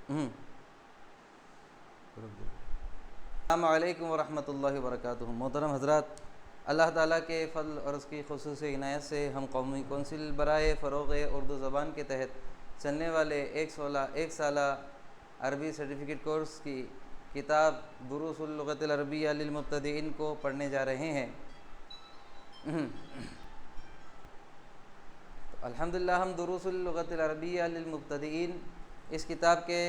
السلام علیکم ورحمۃ اللہ وبرکاتہ۔ محترم حضرات، اللہ تعالیٰ کے فضل اور اس کی خصوصی عنایت سے ہم قومی کونسل برائے فروغ اردو زبان کے تحت چلنے والے ایک سالہ عربی سرٹیفکیٹ کورس کی کتاب دروس اللغۃ العربیہ للمبتدئین کو پڑھنے جا رہے ہیں۔ الحمدللہ ہم دروس اللغۃ العربیہ للمبتدئین اس کتاب کے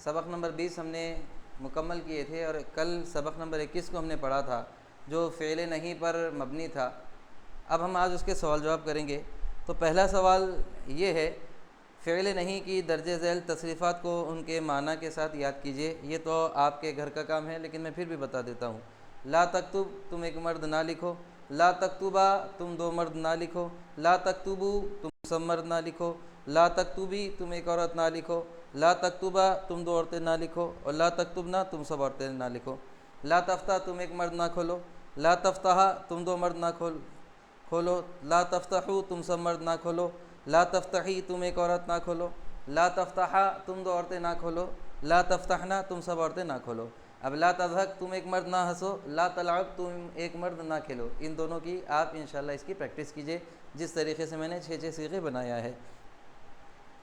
سبق نمبر 20 ہم نے مکمل کیے تھے، اور کل سبق نمبر 21 کو ہم نے پڑھا تھا جو فعل نہیں پر مبنی تھا۔ اب ہم آج اس کے سوال جواب کریں گے۔ تو پہلا سوال یہ ہے، فعل نہیں کی درج ذیل تصریفات کو ان کے معنی کے ساتھ یاد کیجئے۔ یہ تو آپ کے گھر کا کام ہے، لیکن میں پھر بھی بتا دیتا ہوں۔ لا تکتب، تم ایک مرد نہ لکھو۔ لا تکتبا، تم دو مرد نہ لکھو۔ لا تکتبو، تم سب مرد نہ لکھو۔ لا تکتبی، تم ایک عورت نہ لکھو۔ لا تکتبا، تم دو عورتیں نہ لکھو، اور لا تکتبنا، تم سب عورتیں نہ لکھو۔ لا تفتح، تم ایک مرد نہ کھولو۔ لا تفتحا، تم دو مرد نہ کھولو۔ لا تفتحو، تم سب مرد نہ کھولو۔ لا تفتحی، تم ایک عورت نہ کھولو۔ لا تفتحا، تم دو عورتیں نہ کھولو۔ لا تفتحنا، تم سب عورتیں نہ کھولو۔ اب لا تضحک، تم ایک مرد نہ ہنسو۔ لا تلعب، تم ایک مرد نہ کھیلو۔ ان دونوں کی آپ انشاءاللہ اس کی پریکٹس کیجئے، جس طریقے سے میں نے 6 صیغے بنایا ہے۔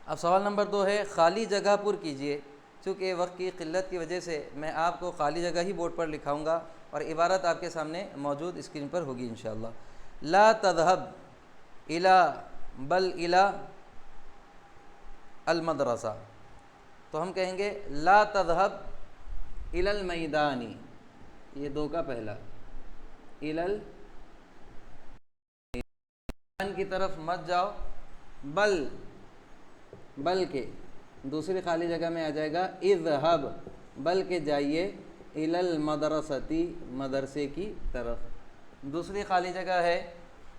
اب سوال نمبر 2 ہے، خالی جگہ پر کیجئے۔ چونکہ وقت کی قلت کی وجہ سے میں آپ کو خالی جگہ ہی بورڈ پر لکھاؤں گا، اور عبارت آپ کے سامنے موجود اسکرین پر ہوگی انشاءاللہ۔ لا تذهب الى بل الى المدرسہ، تو ہم کہیں گے لا تذهب الى المیدان، یہ 2 کا پہلا، الى المیدان کی طرف مت جاؤ، بلکہ دوسری خالی جگہ میں آ جائے گا اذهب، بلکہ جائیے الی المدرستی، مدرسے کی طرف۔ دوسری خالی جگہ ہے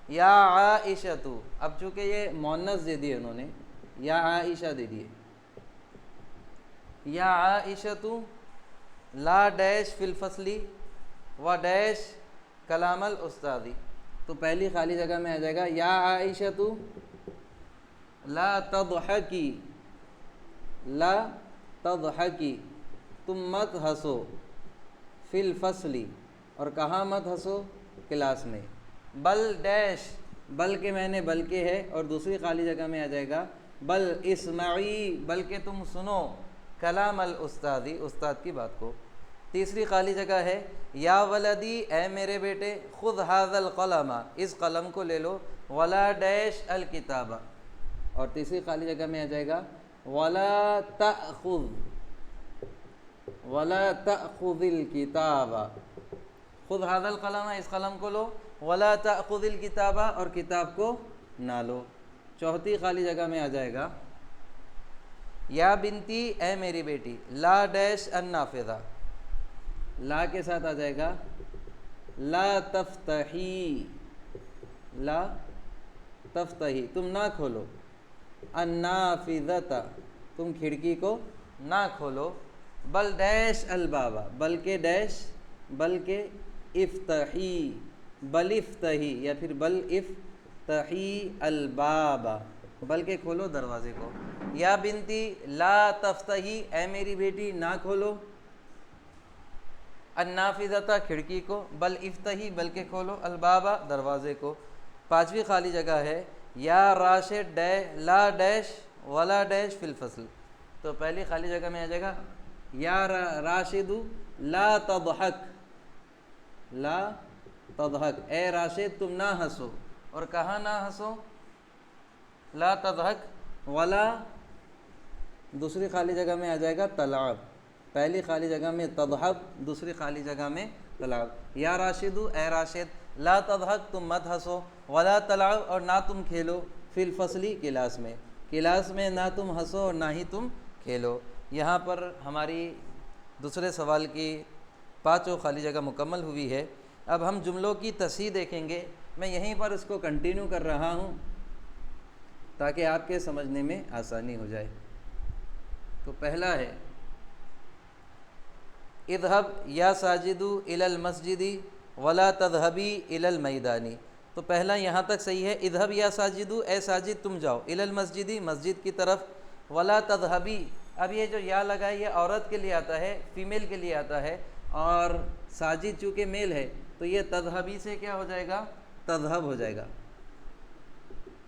یا عائشۃ، اب چونکہ یہ مؤنث دے دیے انہوں نے، یا عائشہ دے دیے۔ یا عائشۃ لا ڈیش فی الفصل و ڈیش کلام الاستاذ، تو پہلی خالی جگہ میں آ جائے گا یا عائشۃ لا تضحکی، لا تضحکی، تم مت ہنسو، فی الفصل، اور کہاں مت ہنسو؟ کلاس میں۔ بل ڈیش، بلکہ میں نے بلکہ ہے، اور دوسری خالی جگہ میں آ جائے گا بل اسمعی، بلکہ تم سنو کلام الاستاذ، استاد کی بات کو۔ تیسری خالی جگہ ہے یا ولدی، اے میرے بیٹے، خذ ھذا القلم، اس قلم کو لے لو، ولا ڈیش الکتاب، اور تیسری خالی جگہ میں آ جائے گا ولا تأخذ الکتاب، خذ ھذا القلم، اس قلم کو لو، ولا تأخذ الکتاب، اور کتاب کو نہ لو۔ چوتھی خالی جگہ میں آ جائے گا یا بنتی، اے میری بیٹی، لا ڈیش النافذہ، لا کے ساتھ آ جائے گا لا تفتحی، لا تفتحی، تم نہ کھولو، النافذۃ، تم کھڑکی کو نہ کھولو، بل ڈیش الباب، بلکہ ڈیش، بلکہ افتحی، بل افتحی، یا پھر بل افتحی الباب، بلکہ کھولو دروازے کو۔ یا بنتی لا تفتحی، اے میری بیٹی نہ کھولو، النافذۃ، کھڑکی کو، بل افتحی، بلکہ کھولو، الباب، دروازے کو۔ پانچویں خالی جگہ ہے یا راشد لا ڈیش ولا ڈیش فی الفصل، تو پہلی خالی جگہ میں آ جائے گا یا راشد لا تضحک، لا تضحک، اے راشد تم نہ ہنسو، اور کہاں نہ ہنسو؟ لا تضحک، ولا، دوسری خالی جگہ میں آ جائے گا تلعب، پہلی خالی جگہ میں تضحک، دوسری خالی جگہ میں تلعب۔ یا راشد، اے راشد، لا تضحک، تم مت ہنسو، ولا تلعب، اور نہ تم کھیلو، فی الفصل، کلاس میں، کلاس میں نہ تم ہنسو اور نہ ہی تم کھیلو۔ یہاں پر ہماری دوسرے سوال کی 5 خالی جگہ مکمل ہوئی ہے۔ اب ہم جملوں کی تصحیح دیکھیں گے۔ میں یہیں پر اس کو کنٹینیو کر رہا ہوں تاکہ آپ کے سمجھنے میں آسانی ہو جائے۔ تو پہلا ہے اذهب یا ساجد الی المسجد ولا تذهبی الی المیدان، تو پہلا یہاں تک صحیح ہے، اذهب یا ساجد، اے ساجد تم جاؤ، الی المسجد، مسجد کی طرف، ولا تذهبی، اب یہ جو یا لگا ہے یہ عورت کے لیے آتا ہے، فیمیل کے لیے آتا ہے، اور ساجد چونکہ میل ہے تو یہ تذہبی سے کیا ہو جائے گا؟ تذہب ہو جائے گا۔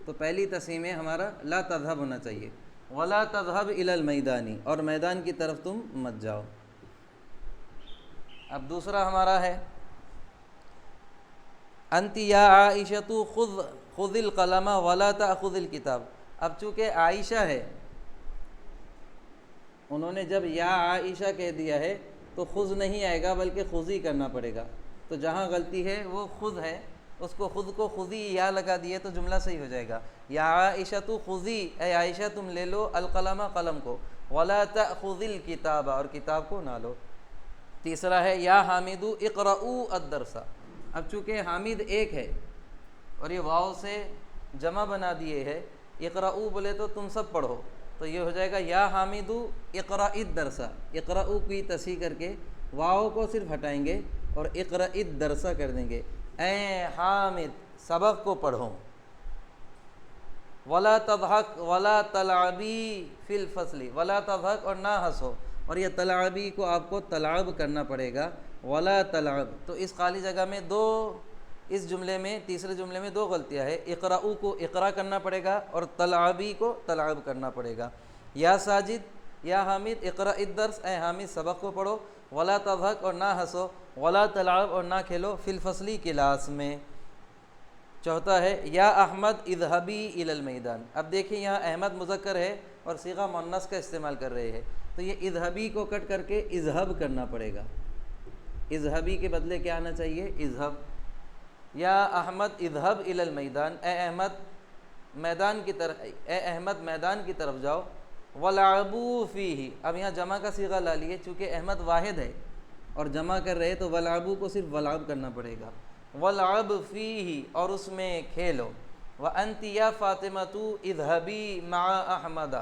تو پہلی تقسیم ہے ہمارا لا تذہب ہونا چاہیے، ولا تذہب الی المیدانی، اور میدان کی طرف تم مت جاؤ۔ اب دوسرا ہمارا ہے انت یا عائشۃ خذ القلم ولا تأخذ الکتاب۔ اب چونکہ عائشہ ہے، انہوں نے جب یا عائشہ کہہ دیا ہے تو خذ نہیں آئے گا بلکہ خذی کرنا پڑے گا، تو جہاں غلطی ہے وہ خذ ہے، اس کو خود کو خذی یا لگا دیے تو جملہ صحیح ہو جائے گا۔ یا عائشۃ خذی، اے عائشہ تم لے لو، القلم قلم کو، ولا تأخذ الکتاب اور کتاب کو نہ لو۔ تیسرا ہے یا حامد اقرؤوا الدرس۔ اب چونکہ حامد ایک ہے اور یہ واو سے جمع بنا دیے ہے، اقرؤ بولے تو تم سب پڑھو، تو یہ ہو جائے گا یا حامد اقرأ الدرس، اقرؤ کی تصحیح کر کے واو کو صرف ہٹائیں گے اور اقرأ الدرس کر دیں گے، اے حامد سبق کو پڑھو۔ ولا تضحک ولا تلعبی فی الفصل، ولا تضحک اور نہ ہنسو، اور یہ تلعبی کو آپ کو تلعب کرنا پڑے گا، ولا تلعب۔ تو اس خالی جگہ میں اس جملے میں تیسرے جملے میں دو غلطیاں ہے، اقرأ کو اقرا کرنا پڑے گا اور تلعبی کو تلعب کرنا پڑے گا۔ یا ساجد یا حامد اقرأ الدرس، اے حامد سبق کو پڑھو، ولا تضحک اور نہ ہنسو، ولا تلعب اور نہ کھیلو، فی الفصل کلاس میں۔ چوتھا ہے یا احمد اذهبی الی المیدان۔ اب دیکھیں یہاں احمد مذکر ہے اور صیغہ مؤنث کا استعمال کر رہے ہیں، تو یہ اذهبی کو کٹ کر کے اذهب کرنا پڑے گا، اذهبی کے بدلے کیا آنا چاہیے؟ اذهب۔ یا احمد اذهب الی المیدان، اے احمد میدان کی طرف، اے احمد میدان کی طرف جاؤ، ولعبوا فیہ۔ اب یہاں جمع کا صیغہ لا لیے، چونکہ احمد واحد ہے اور جمع کر رہے تو ولعبوا کو صرف ولعب کرنا پڑے گا، ولعب فیہ اور اس میں کھیلو۔ وانت یا فاطمۃ اذهبی مع احمد،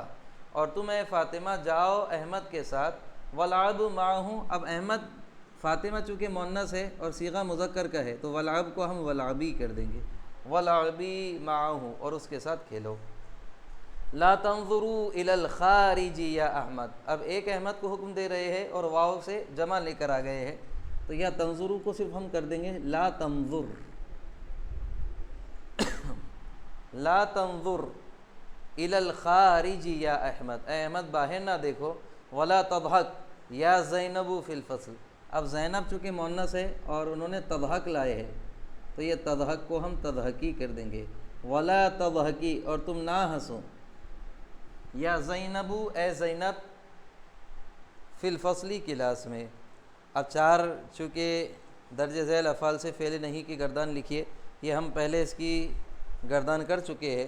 اور تم اے فاطمہ جاؤ احمد کے ساتھ، ولعب معہ۔ اب احمد فاطمہ چونکہ مؤنث ہے اور صیغہ مذکر کا ہے تو ولعب کو ہم ولعبی کر دیں گے، ولعبی معہ، اور اس کے ساتھ کھیلو۔ لا تنظروا الی الخارج یا احمد۔ اب ایک احمد کو حکم دے رہے ہیں اور واو سے جمع لے کر آ گئے ہیں، تو یا تنظروا کو صرف ہم کر دیں گے لا تنظر، لا تنظر الی الخارج یا احمد، اے احمد باہر نہ دیکھو، ولا تضحک یا زینب فی الفصل۔ اب زینب چونکہ مؤنث ہے اور انہوں نے تضحک لائے ہیں تو یہ تضحک کو ہم تضحکی کر دیں گے، ولا تضحکی اور تم نہ ہنسو، یا زینب اے زینب فی الفصل کلاس میں۔ اب چار چونکہ درج ذیل افعال سے فعل نہیں کی گردان لکھیے، یہ ہم پہلے اس کی گردان کر چکے ہیں،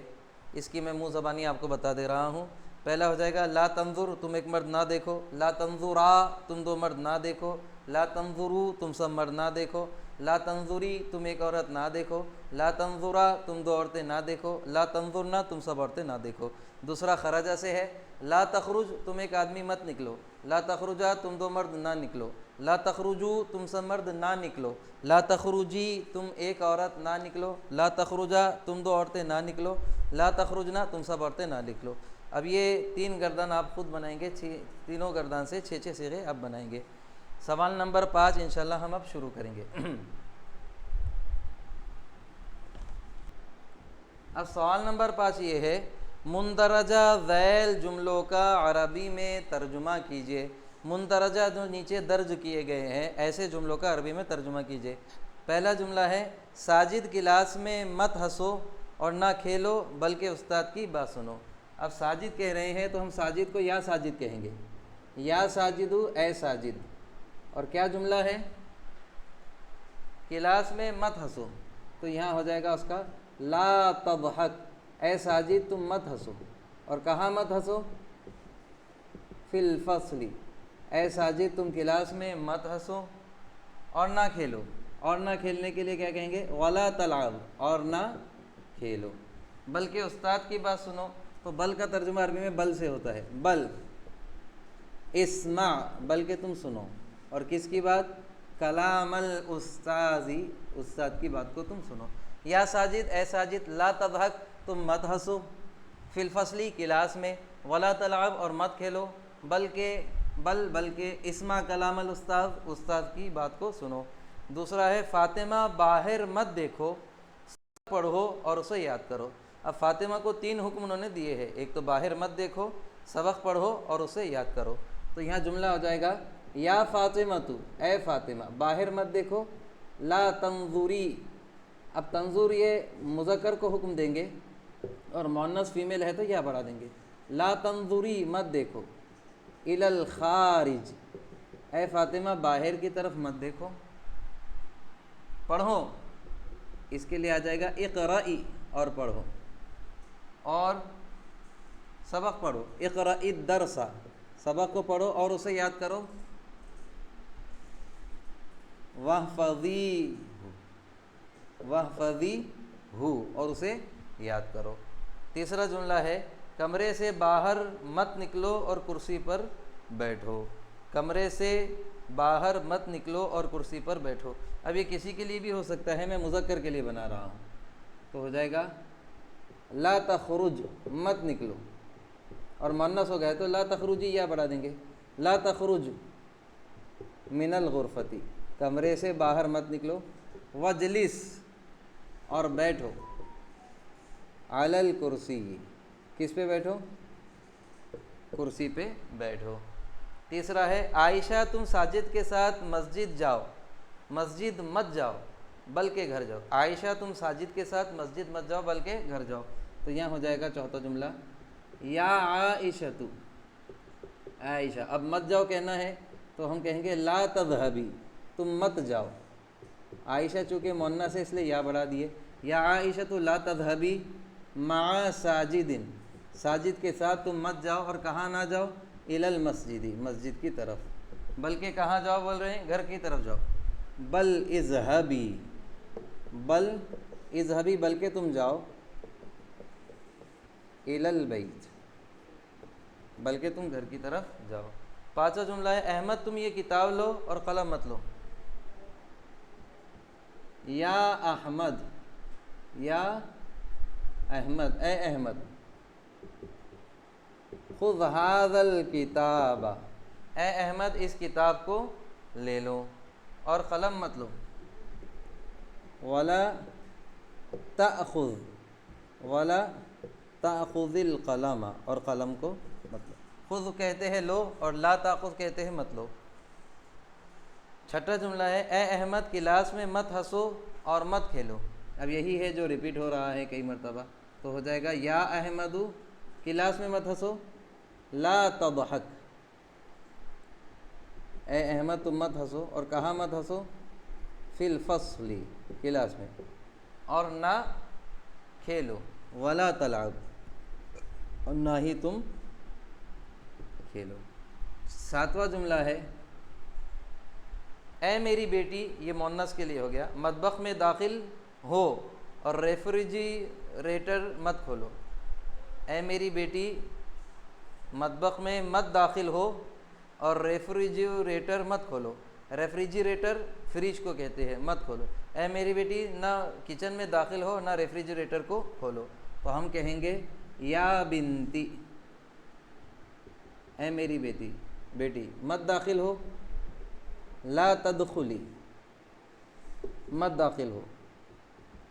اس کی میں منہ زبانی آپ کو بتا دے رہا ہوں۔ پہلا ہو جائے گا لا تنظر، تم ایک مرد نہ دیکھو، لا تنظرا تم دو مرد نہ دیکھو، لا تنظرو تم سب مرد نہ دیکھو، لا تنظری تم ایک عورت نہ دیکھو، لا تنظرا تم دو عورتیں نہ دیکھو، لا تنظرنا تم سب عورتیں نہ دیکھو۔ دوسرا خرجہ سے ہے لا تخرج تم ایک آدمی مت نکلو، لا تخرجا تم دو مرد نہ نکلو، لا تخرجو تم سب مرد نہ نکلو، لا تخرجی تم ایک عورت نہ نکلو، لا تخرجا تم دو عورتیں نہ نکلو، لا تخرجنا تم سب عورتیں نہ نکلو۔ اب یہ تین گردان آپ خود بنائیں گے، تینوں گردان سے 6 صیغے آپ بنائیں گے۔ سوال نمبر 5 انشاءاللہ ہم اب شروع کریں گے۔ اب سوال نمبر 5 یہ ہے مندرجہ ذیل جملوں کا عربی میں ترجمہ کیجیے۔ مندرجہ جو نیچے درج کیے گئے ہیں ایسے جملوں کا عربی میں ترجمہ کیجیے۔ پہلا جملہ ہے ساجد کلاس میں مت ہنسو اور نہ کھیلو بلکہ استاد کی بات سنو۔ اب ساجد کہہ رہے ہیں تو ہم ساجد کو یا ساجد کہیں گے، یا ساجدو اے ساجد، اور کیا جملہ ہے؟ کلاس میں مت ہنسو، تو یہاں ہو جائے گا اس کا لا تضحک، اے ساجد تم مت ہنسو، اور کہاں مت ہنسو؟ فی الفصل، اے ساجد تم کلاس میں مت ہنسو اور نہ کھیلو، اور نہ کھیلنے کے لیے کیا کہیں گے؟ ولا تلعب، اور نہ کھیلو بلکہ استاد کی بات سنو۔ تو بل کا ترجمہ عربی میں بل سے ہوتا ہے، بل اسمع بلکہ تم سنو، اور کس کی بات؟ کلام الاستاذی، استاد کی بات کو تم سنو۔ یا ساجد اے ساجد لا تضحک تم مت ہنسو، فی الفصل کلاس میں، ولا تلعب اور مت کھیلو، بلکہ اسمع کلام الاستاذ، استاد کی بات کو سنو۔ دوسرا ہے فاطمہ باہر مت دیکھو، پڑھو اور اسے یاد کرو۔ اب فاطمہ کو 3 حکم انہوں نے دیے ہیں، ایک تو باہر مت دیکھو، سبق پڑھو اور اسے یاد کرو۔ تو یہاں جملہ ہو جائے گا یا فاطمہ تو، اے فاطمہ، باہر مت دیکھو، لا تنظری۔ اب تنظر یہ مذکر کو حکم دیں گے اور مؤنث فیمیل ہے تو یا بڑھا دیں گے، لا تنظری مت دیکھو، الی الخارج، اے فاطمہ باہر کی طرف مت دیکھو، پڑھو۔ اس کے لیے آ جائے گا اقرئی، اور پڑھو اور سبق پڑھو، اقرئی الدرس، سبق کو پڑھو اور اسے یاد کرو، واحفظی ہو، اور اسے یاد کرو۔ تیسرا جملہ ہے کمرے سے باہر مت نکلو اور کرسی پر بیٹھو، کمرے سے باہر مت نکلو اور کرسی پر بیٹھو۔ اب یہ کسی کے لیے بھی ہو سکتا ہے، میں مذکر کے لیے بنا رہا ہوں، تو ہو جائے گا لا تخرج، مت نکلو، اور مؤنث ہو گیا تو لا تخرجی یا بڑھا دیں گے، لا تخرج من الغرفتی، کمرے سے باہر مت نکلو، وجلس، اور بیٹھو، علی الکرسی، کس پہ بیٹھو، کرسی پہ بیٹھو۔ تیسرا ہے عائشہ تم ساجد کے ساتھ مسجد جاؤ، مسجد مت جاؤ بلکہ گھر جاؤ، عائشہ تم ساجد کے ساتھ مسجد مت جاؤ بلکہ گھر جاؤ۔ تو یہاں ہو جائے گا چوتھا جملہ یا عائشہ تو، عائشہ، اب مت جاؤ کہنا ہے تو ہم کہیں گے لا تذهبی، تم مت جاؤ، عائشہ چونکہ مؤنث ہے اس لیے یا بڑھا دیے، یا عائشہ تو لا تذهبی مع ساجد، ساجد کے ساتھ تم مت جاؤ، اور کہاں نہ جاؤ، الی المسجد، مسجد کی طرف، بلکہ کہاں جاؤ بول رہے ہیں، گھر کی طرف جاؤ، بل اذهبی، بلکہ تم جاؤ، الی البیت، بلکہ تم گھر کی طرف جاؤ۔ پانچواں جملہ ہے احمد تم یہ کتاب لو اور قلم مت لو، یا احمد، یا احمد، اے احمد، خذ ھذا الکتاب، اے احمد اس کتاب کو لے لو اور قلم مت لو، ولا تأخذ القلم، اور قلم کو مت لو۔ خذ کہتے ہیں لو اور لا تأخذ کہتے ہیں مت لو۔ چھٹا جملہ ہے اے احمد کلاس میں مت ہنسو اور مت کھیلو، اب یہی ہے جو ریپیٹ ہو رہا ہے کئی مرتبہ، تو ہو جائے گا یا احمد کلاس میں مت ہنسو، لا تضحک، اے احمد تم مت ہنسو، اور کہاں مت ہنسو، فی الفصل، کلاس میں، اور نہ کھیلو، ولا تلعب، اور نہ ہی تم کھیلو۔ ساتواں جملہ ہے اے میری بیٹی، یہ مؤنث کے لیے ہو گیا، مطبخ میں داخل ہو اور ریفریجریٹر مت کھولو، اے میری بیٹی مطبخ میں مت داخل ہو اور ریفریجریٹر مت کھولو، ریفریجریٹر فریج کو کہتے ہیں، مت کھولو، اے میری بیٹی نہ کچن میں داخل ہو نہ ریفریجریٹر کو کھولو، تو ہم کہیں گے یا بنتی، اے میری بیٹی مت داخل ہو، لا تدخلی، مت داخل ہو،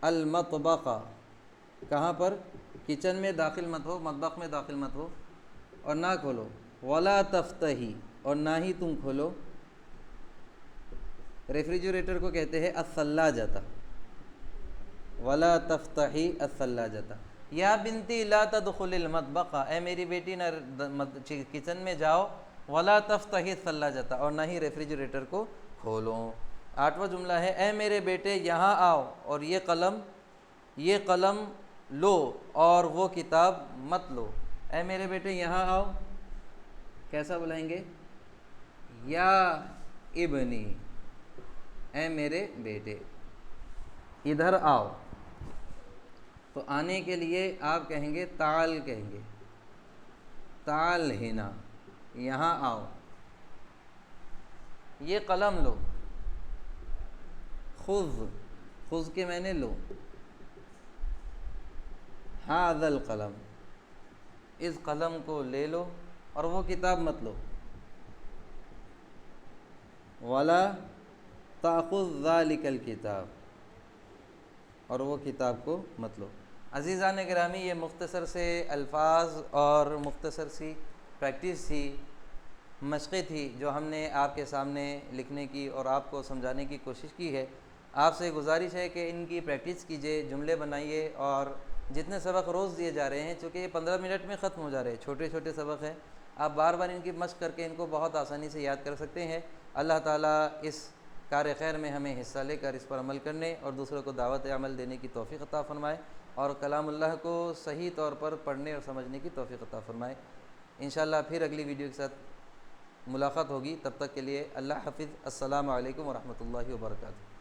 المطبخ، کہاں پر، کچن میں داخل مت ہو، مطبخ میں داخل مت ہو اور نہ کھولو، ولا تفتحی، اور نہ ہی تم کھولو، ریفریجریٹر کو کہتے ہیں الثلاجۃ، ولا تفتحی الثلاجۃ۔ یا بنتی لا تدخل المطبخ، اے میری بیٹی نہ کچن میں جاؤ، ولا تفتحی الثلاجۃ، اور نہ ہی ریفریجریٹر کو کھولو۔ آٹھواں جملہ ہے اے میرے بیٹے یہاں آؤ اور یہ قلم لو اور وہ کتاب مت لو، اے میرے بیٹے یہاں آؤ، کیسا بلائیں گے، یا ابنی، اے میرے بیٹے ادھر آؤ، تو آنے کے لیے آپ کہیں گے تعال، کہیں گے تعال ہنا، یہاں آؤ، یہ قلم لو، خذ کے میں نے لو، ھذا القلم، اس قلم کو لے لو، اور وہ کتاب مت لو، ولا تأخذ ذلک الکتاب، اور وہ کتاب کو مت لو۔ عزیزان گرامی، یہ مختصر سے الفاظ اور مختصر سی پریکٹس تھی، مشقیں تھی جو ہم نے آپ کے سامنے لکھنے کی اور آپ کو سمجھانے کی کوشش کی ہے۔ آپ سے گزارش ہے کہ ان کی پریکٹس کیجئے، جملے بنائیے، اور جتنے سبق روز دیے جا رہے ہیں، چونکہ یہ 15 منٹ میں ختم ہو جا رہے ہیں، چھوٹے چھوٹے سبق ہیں، آپ بار بار ان کی مشق کر کے ان کو بہت آسانی سے یاد کر سکتے ہیں۔ اللہ تعالیٰ اس کار خیر میں ہمیں حصہ لے کر اس پر عمل کرنے اور دوسروں کو دعوت عمل دینے کی توفیق عطا فرمائے، اور کلام اللہ کو صحیح طور پر پڑھنے اور سمجھنے کی توفیق عطا فرمائے۔ انشاءاللہ پھر اگلی ویڈیو کے ساتھ ملاقات ہوگی، تب تک کے لیے اللہ حافظ۔ السلام علیکم ورحمۃ اللہ وبرکاتہ۔